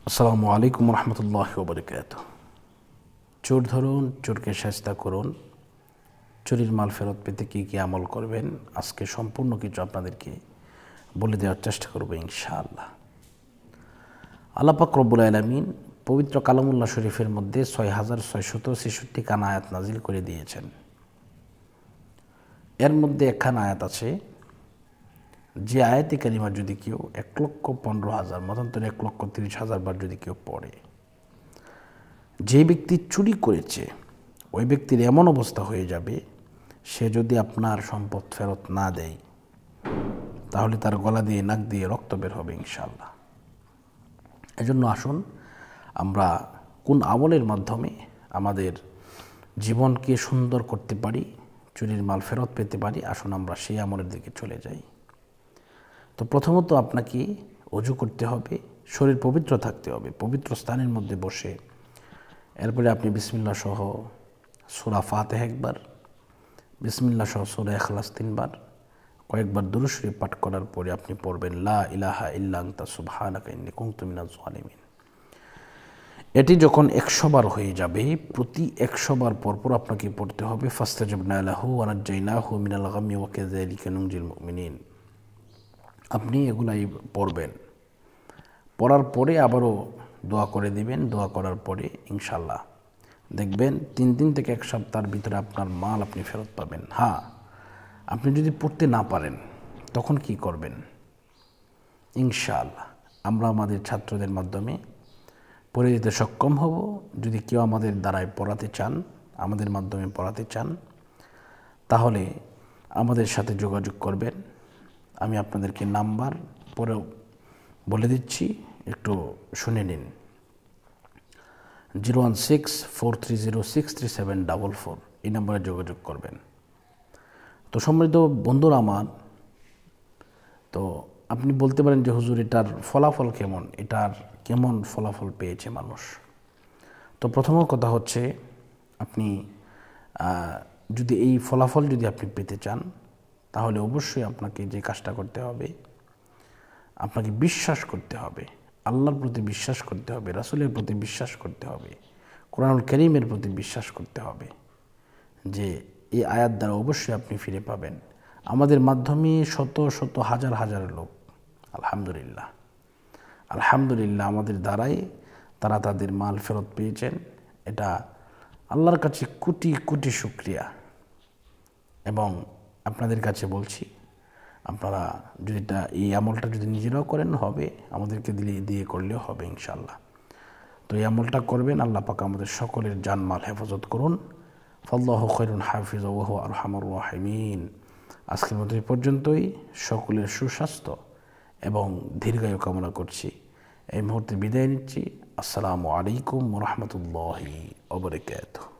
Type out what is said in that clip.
আসসালামু আলাইকুম রহমতুল্লাহি ওয়া বারাকাতুহু। চোর ধরুন, চোরকে শায়েস্তা করুন। চুরির মাল ফেরত পেতে কী কী আমল করবেন আজকে সম্পূর্ণ কিছু আপনাদেরকে বলে দেওয়ার চেষ্টা করব ইনশাআল্লাহ। আল্লাহ পাক রব্বুল আলামিন পবিত্র কালামুল্লাহ শরীফের মধ্যে ৬,৬৬৬ খানা আয়াত নাজিল করে দিয়েছেন। এর মধ্যে একখানা আয়াত আছে, যে আয়াতে কারিমা যদি কেউ ১,১৫,০০০ মতান্তরে ১,৩০,০০০ বার যদি কেউ পড়ে, যে ব্যক্তি চুরি করেছে ওই ব্যক্তির এমন অবস্থা হয়ে যাবে, সে যদি আপনার সম্পদ ফেরত না দেয় তাহলে তার গলা দিয়ে নাক দিয়ে রক্ত বের হবে ইনশাআল্লাহ। এজন্য আসুন আমরা কোন আমলের মাধ্যমে আমাদের জীবনকে সুন্দর করতে পারি, চুরির মাল ফেরত পেতে পারি, আসুন আমরা সেই আমলের দিকে চলে যাই। তো প্রথমত আপনাকে ওযু করতে হবে, শরীর পবিত্র থাকতে হবে, পবিত্র স্থানের মধ্যে বসে এরপরে আপনি বিসমিল্লাহ সহ সূরা ফাতিহা একবার, বিসমিল্লাহ সহ সূরা ইখলাস ৩ বার, কয়েকবার দুরূদ শরীফ পাঠ করার পরে আপনি পড়বেন লা ইলাহা ইল্লা আনতা সুবহানাকা ইন্নী কুনতু মিনাজ জালিমিন। এটি যখন ১০০ বার হয়ে যাবে, প্রতি ১০০ বার পরপর আপনাকে পড়তে হবে ফাস্তাজাবনা লাহু ওয়া নাজ্জাইনাহু মিনাল গাম্মি ওয়া কাযালিকা নুনজিল মুমিনিন। আপনি এগুলাই পড়বেন, পড়ার পরে আবারও দোয়া করে দিবেন। দোয়া করার পরে ইনশাআল্লাহ দেখবেন ৩ দিন থেকে ১ সপ্তাহের ভিতরে আপনার মাল আপনি ফেরত পাবেন। হ্যাঁ, আপনি যদি পড়তে না পারেন তখন কি করবেন? ইনশাআল্লাহ আমরা আমাদের ছাত্রদের মাধ্যমে পড়ে দিতে সক্ষম হব। যদি কেউ আমাদের দ্বারায় পড়াতে চান, আমাদের মাধ্যমে পড়াতে চান, তাহলে আমাদের সাথে যোগাযোগ করবেন। আমি আপনাদেরকে নাম্বার পরেও বলে দিচ্ছি, একটু শুনে নিন। 016-43063744 এই নম্বরে যোগাযোগ করবেন। তো সম্মানিত বন্ধুরা আমার, তো আপনি বলতে পারেন যে হুজুর এটার ফলাফল কেমন, এটার কেমন ফলাফল পেয়েছে মানুষ। তো প্রথম কথা হচ্ছে, আপনি যদি এই ফলাফল যদি আপনি পেতে চান তাহলে অবশ্যই আপনাকে যে কাজটা করতে হবে, আপনাকে বিশ্বাস করতে হবে, আল্লাহর প্রতি বিশ্বাস করতে হবে, রাসূলের প্রতি বিশ্বাস করতে হবে, কোরআনুল কারীমের প্রতি বিশ্বাস করতে হবে যে এই আয়াত দ্বারা অবশ্যই আপনি ফিরে পাবেন। আমাদের মাধ্যমে শত শত হাজার হাজার লোক আলহামদুলিল্লাহ আলহামদুলিল্লাহ আমাদের দ্বারাই তারা তাদের মাল ফেরত পেয়েছেন। এটা আল্লাহর কাছে কোটি কোটি শুকরিয়া। এবং আপনাদের কাছে বলছি, আপনারা যদি এই আমলটা যদি নিজেরাও করেন হবে, আমাদেরকে দিয়ে করলেও হবে ইনশাআল্লাহ। তো এই আমলটা করবেন। আল্লাহ পাক আমাদের সকলের জানমাল হেফাজত করুন। ফাল্লাহু খায়রুন হাফিজা ওয়া হুয়া আরহামুর রাহিমিন। আজকের মতো এই পর্যন্তই। সকলের সুস্বাস্থ্য এবং দীর্ঘায়ু কামনা করছি। এই মুহূর্তে বিদায় নিচ্ছি। আসসালামু আলাইকুম ওয়া রাহমাতুল্লাহি ওয়া বারাকাতুহু।